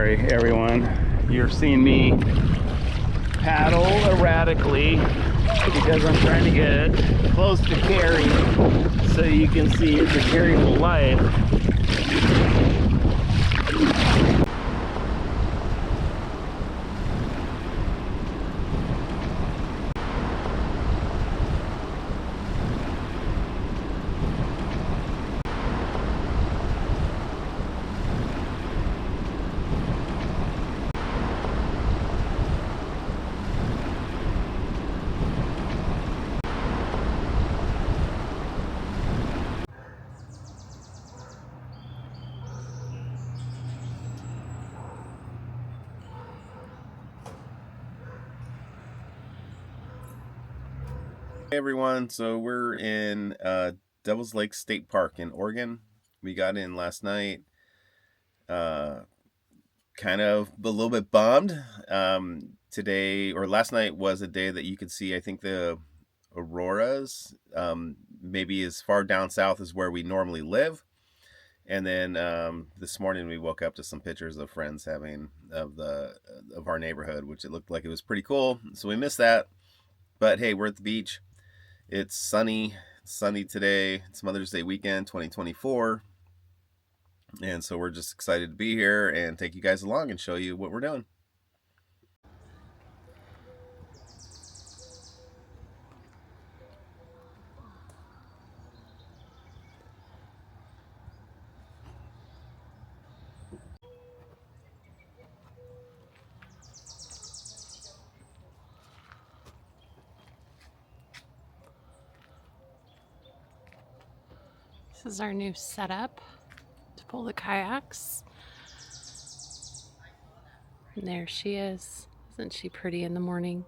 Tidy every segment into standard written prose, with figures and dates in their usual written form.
Sorry everyone, you're seeing me paddle erratically because I'm trying to get close to Carrie so you can see the Carrieful life. Hey everyone, so we're in Devil's Lake State Park in Oregon. We got in last night, kind of a little bit bummed. Today or last night was a day that you could see, I think, the auroras, maybe as far down south as where we normally live. And then this morning we woke up to some pictures of friends having of our neighborhood, which it looked like it was pretty cool. So we missed that, but hey, we're at the beach. It's sunny today. It's Mother's Day weekend 2024. And so we're just excited to be here and take you guys along and show you what we're doing. This is our new setup to pull the kayaks. And there she is. Isn't she pretty in the morning?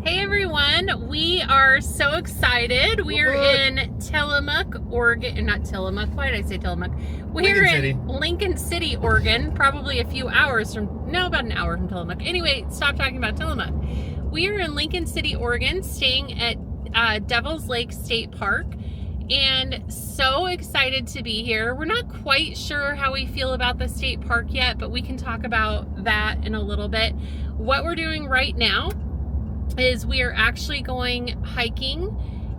Hey everyone, we are so excited. We are in Tillamook, Oregon. Not Tillamook, why did I say Tillamook? We're in Lincoln City, Oregon, probably a few hours from, no, about an hour from Tillamook. Anyway, stop talking about Tillamook. We are in Lincoln City, Oregon, staying at Devil's Lake State Park, and so excited to be here. We're not quite sure how we feel about the state park yet, but we can talk about that in a little bit. What we're doing right now is we are actually going hiking,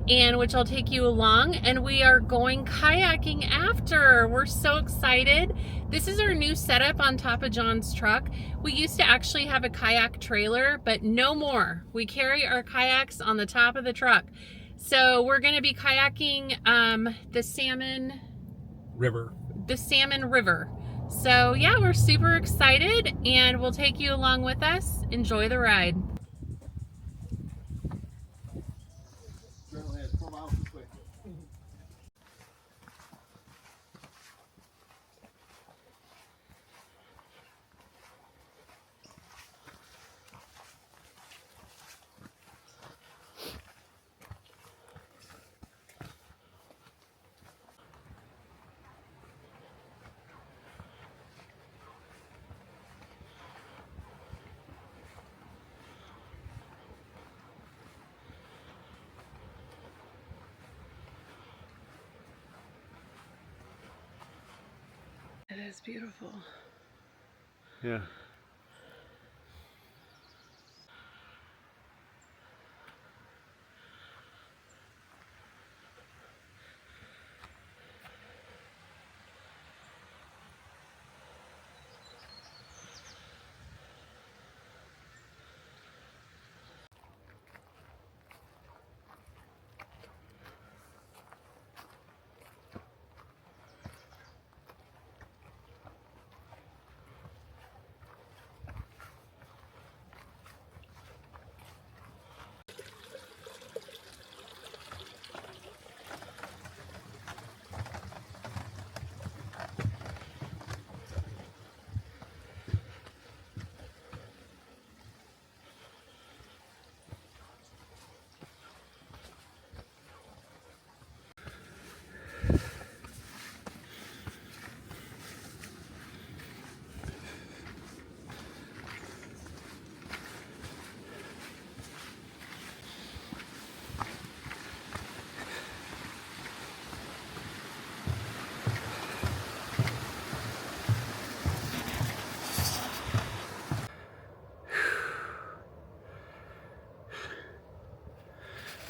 and which I'll take you along, and we are going kayaking after. We're so excited. This is our new setup on top of John's truck. We used to actually have a kayak trailer, but no more. We carry our kayaks on the top of the truck. So we're going to be kayaking the Salmon River. So yeah, we're super excited, and we'll take you along with us. Enjoy the ride. It is beautiful. Yeah.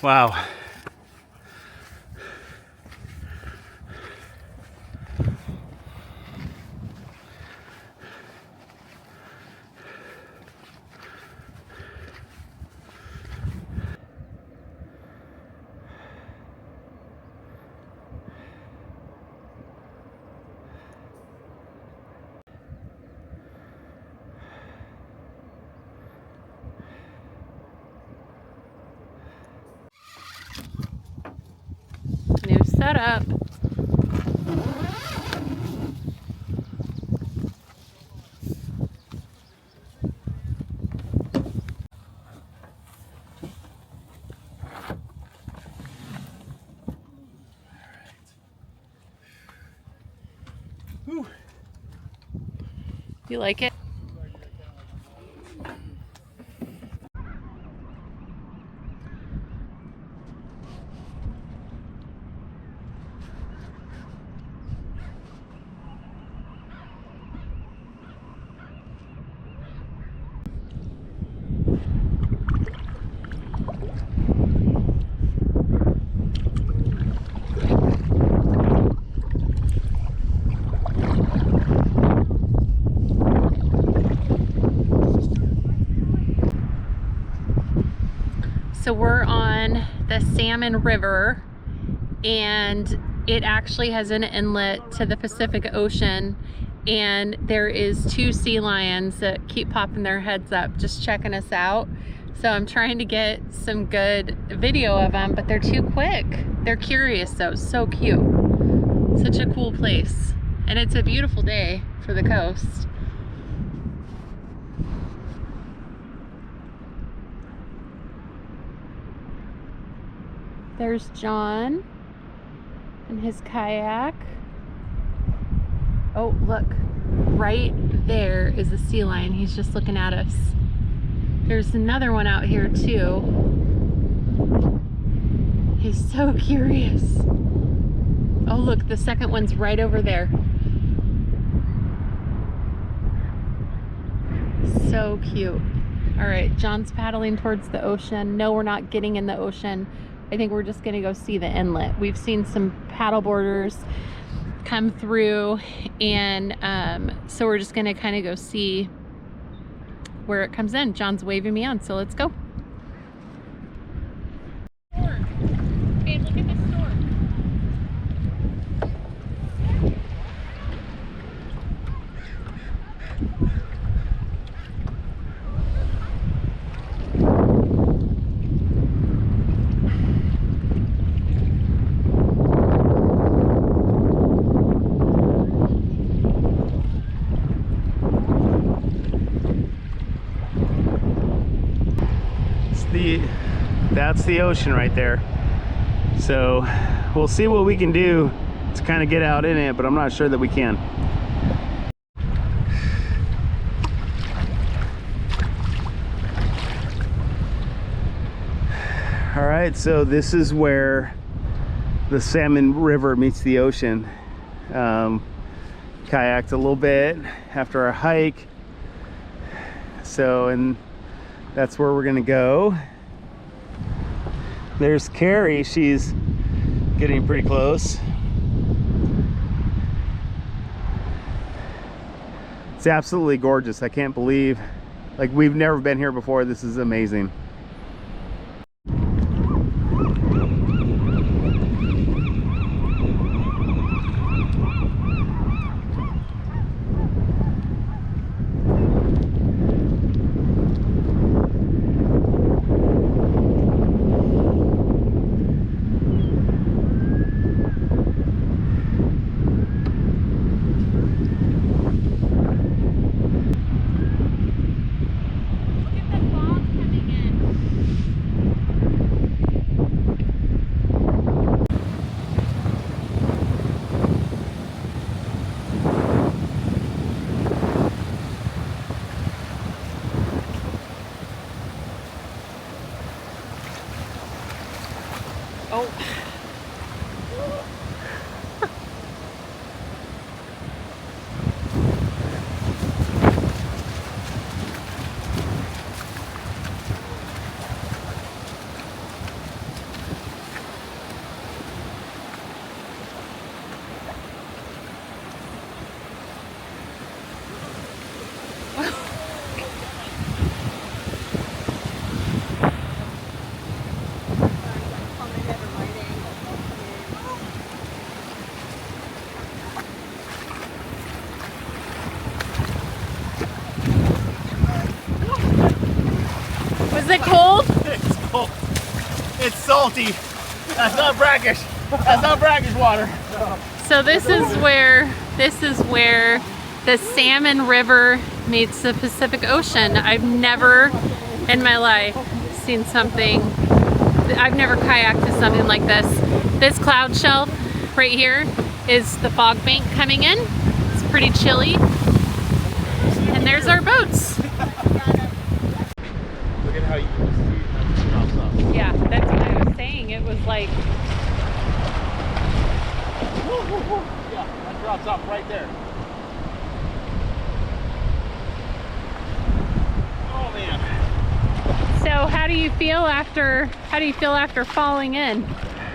Wow. New setup. Whew. You like it? So we're on the Salmon River, and it actually has an inlet to the Pacific Ocean, and there is 2 sea lions that keep popping their heads up just checking us out. So I'm trying to get some good video of them, but they're too quick. They're curious though. So cute. Such a cool place, and it's a beautiful day for the coast. There's John and his kayak. Oh, look, right there is a sea lion. He's just looking at us. There's another one out here too. He's so curious. Oh, look, the second one's right over there. So cute. All right, John's paddling towards the ocean. No, we're not getting in the ocean. I think we're just gonna go see the inlet. We've seen some paddle boarders come through, and so we're just gonna kind of go see where it comes in. John's waving me on, so let's go. Hey, look at this store. That's the ocean right there. So we'll see what we can do to kind of get out in it, but I'm not sure that we can. All right, so this is where the Salmon River meets the ocean. Kayaked a little bit after our hike. So, and that's where we're gonna go. There's Carrie, she's getting pretty close. It's absolutely gorgeous. I can't believe, like, we've never been here before. This is amazing. Oh. It's salty. That's not brackish. That's not brackish water. So this is where the Salmon River meets the Pacific Ocean. I've never in my life seen something. I've never kayaked to something like this. This cloud shelf right here is the fog bank coming in. It's pretty chilly. And there's our boats. Look at how you can see how it drops off. Yeah, that's what I was saying. It was like, Yeah, that drops off right there. Oh man. so how do you feel after falling in?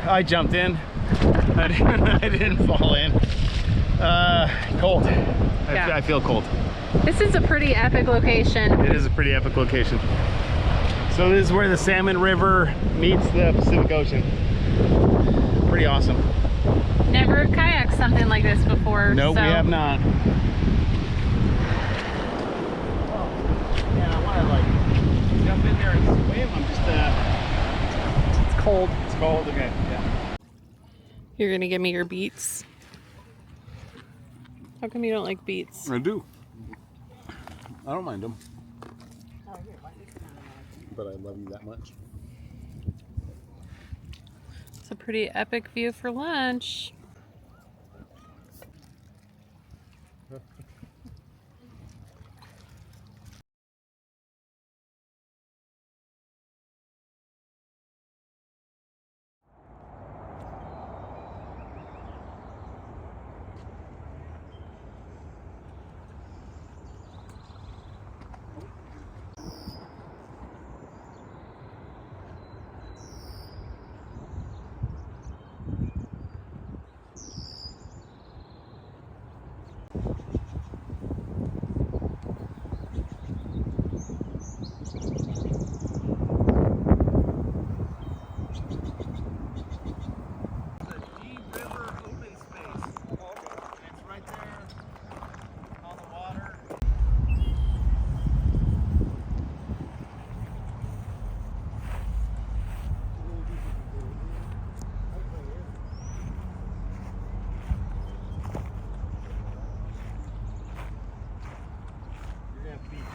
I jumped in. I didn't fall in. Cold. Yeah. I feel cold. This is a pretty epic location. It is a pretty epic location. So this is where the Salmon River meets the Pacific Ocean. Pretty awesome. Never kayaked something like this before. Nope, so. we have not. Yeah, I want to like jump in there and swim. I'm just It's cold. it's cold. Okay, yeah. You're gonna give me your beets. How come you don't like beets? I do. I don't mind them. But I love them that much. It's a pretty epic view for lunch.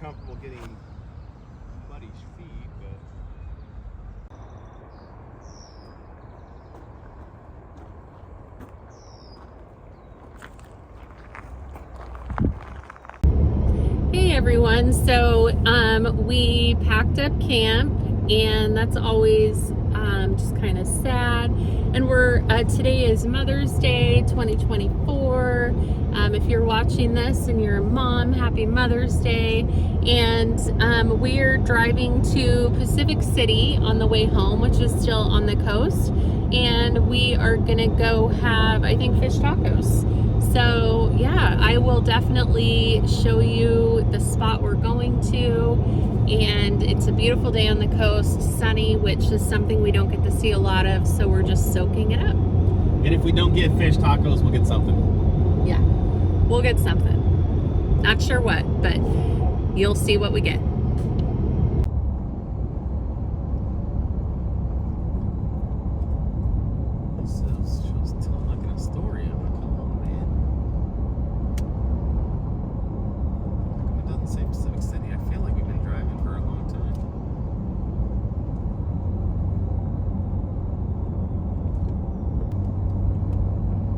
Comfortable getting muddy feet, but Hey everyone, so we packed up camp and that's always just kind of sad. And we're today is Mother's Day 2024. If you're watching this and you're a mom, happy Mother's Day. And we're driving to Pacific City on the way home, which is still on the coast. And we are gonna go have, I think, fish tacos. So yeah, I will definitely show you the spot we're going to. And it's a beautiful day on the coast, sunny, which is something we don't get to see a lot of, so we're just soaking it up. and if we don't get fish tacos, we'll get something. Yeah, we'll get something. Not sure what, but you'll see what we get.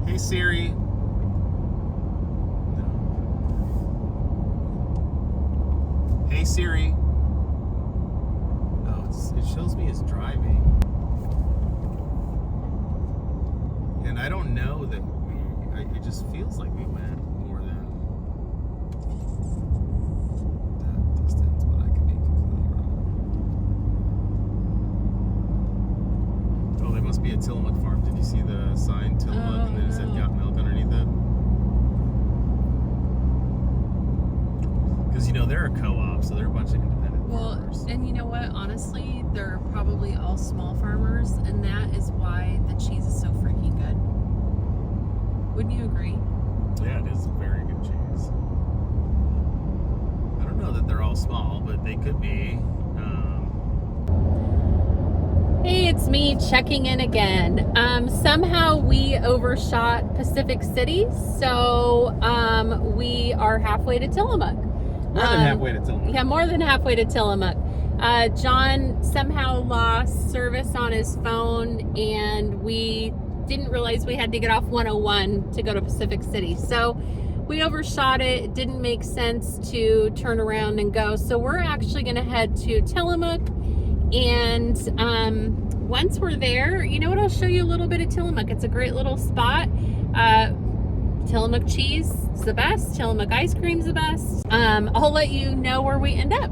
Hey Siri. Hey Siri. Oh, it shows me as driving. And I don't know that it just feels like we went more than that distance, but I could be completely wrong. Oh, there must be a Tillamook farm. Did you see the sign Tillamook and then it said Yacht Milk underneath it? Because, you know, they're a co-op, so they're a bunch of independent farmers. And you know what? Honestly, they're probably all small farmers, and that is why the cheese is so freaking good. Wouldn't you agree? Yeah, it is very good cheese. I don't know that they're all small, but they could be. Hey, it's me checking in again. Somehow we overshot Pacific City, so we are halfway to Tillamook. More than halfway to Tillamook. Yeah, more than halfway to Tillamook. John somehow lost service on his phone, and we didn't realize we had to get off 101 to go to Pacific City. So we overshot it. It didn't make sense to turn around and go. So we're actually going to head to Tillamook. And once we're there, you know what? I'll show you a little bit of Tillamook. It's a great little spot. Tillamook cheese is the best. Tillamook ice cream's the best. I'll let you know where we end up.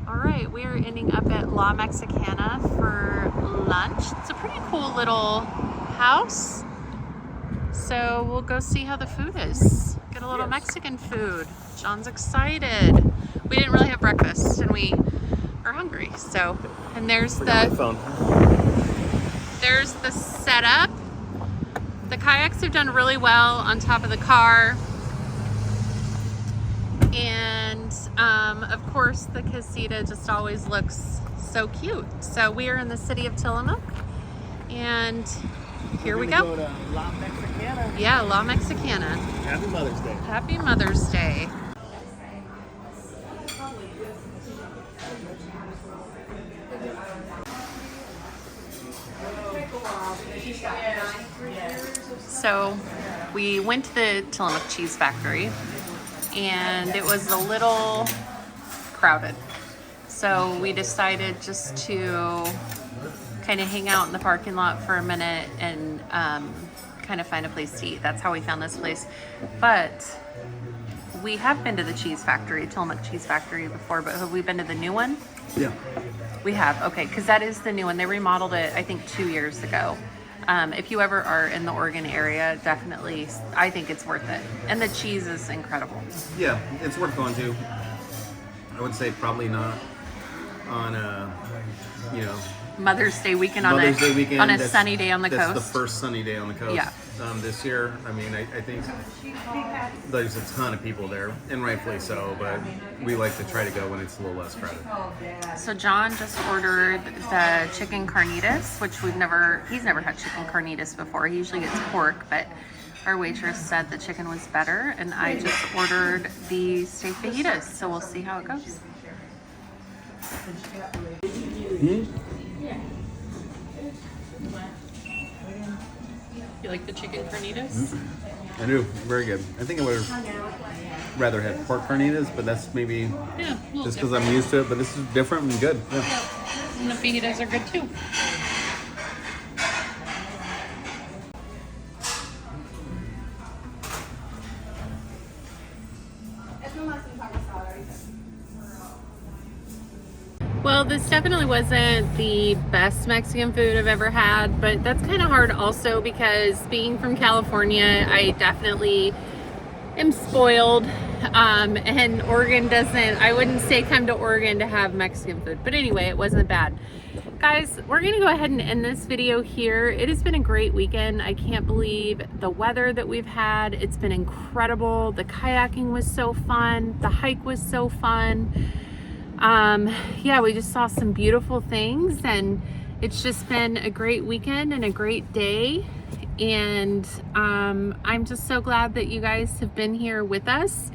All right, we are ending up at La Mexicana for lunch. It's a pretty cool little house. So we'll go see how the food is. Get a little Mexican food. John's excited. We didn't really have breakfast and we are hungry. So, and there's the setup. The kayaks have done really well on top of the car. And of course the Casita just always looks so cute. So we are in the city of Tillamook, and here we go. To La Mexicana. Yeah, La Mexicana. Happy Mother's Day. Happy Mother's Day. So we went to the Tillamook Cheese Factory, and it was a little crowded. So we decided just to kind of hang out in the parking lot for a minute and kind of find a place to eat. That's how we found this place. But we have been to the cheese factory, Tillamook Cheese Factory before, but have we been to the new one? Yeah. We have, okay, because that is the new one. They remodeled it, I think, 2 years ago. If you ever are in the Oregon area, definitely, I think it's worth it. And the cheese is incredible. Yeah, it's worth going to. I would say probably not on a, Mother's Day weekend Mother's Day weekend on a that's- sunny day on the that's coast. the first sunny day on the coast. Yeah. This year, I mean, I think there's a ton of people there, and rightfully so, but we like to try to go when it's a little less crowded. So John just ordered the chicken carnitas, which he's never had chicken carnitas before. He usually gets pork, but our waitress said the chicken was better, and I just ordered the steak fajitas, so we'll see how it goes. You like the chicken carnitas? I do, very good. I think I would have rather had pork carnitas, but that's maybe Yeah, just because I'm used to it, but this is different and good. Yeah. And the fajitas are good too. Well, this definitely wasn't the best Mexican food I've ever had, but that's kind of hard also because being from California, I definitely am spoiled. And Oregon I wouldn't say come to Oregon to have Mexican food. But anyway, it wasn't bad. Guys, we're going to go ahead and end this video here. It has been a great weekend. I can't believe the weather that we've had. It's been incredible. The kayaking was so fun. The hike was so fun. Yeah, we just saw some beautiful things, and it's just been a great weekend and a great day. And I'm just so glad that you guys have been here with us.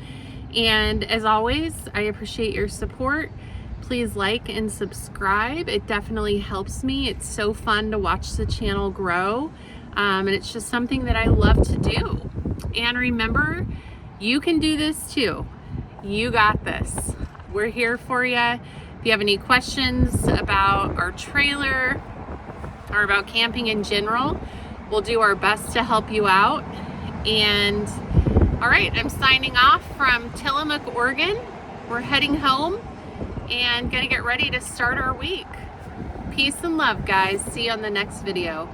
And as always, I appreciate your support. Please like and subscribe. It definitely helps me. It's so fun to watch the channel grow. And it's just something that I love to do. And remember, you can do this too. You got this. We're here for you. If you have any questions about our trailer or about camping in general, we'll do our best to help you out. And all right, I'm signing off from Tillamook, Oregon. We're heading home and gonna get ready to start our week. Peace and love, guys. See you on the next video.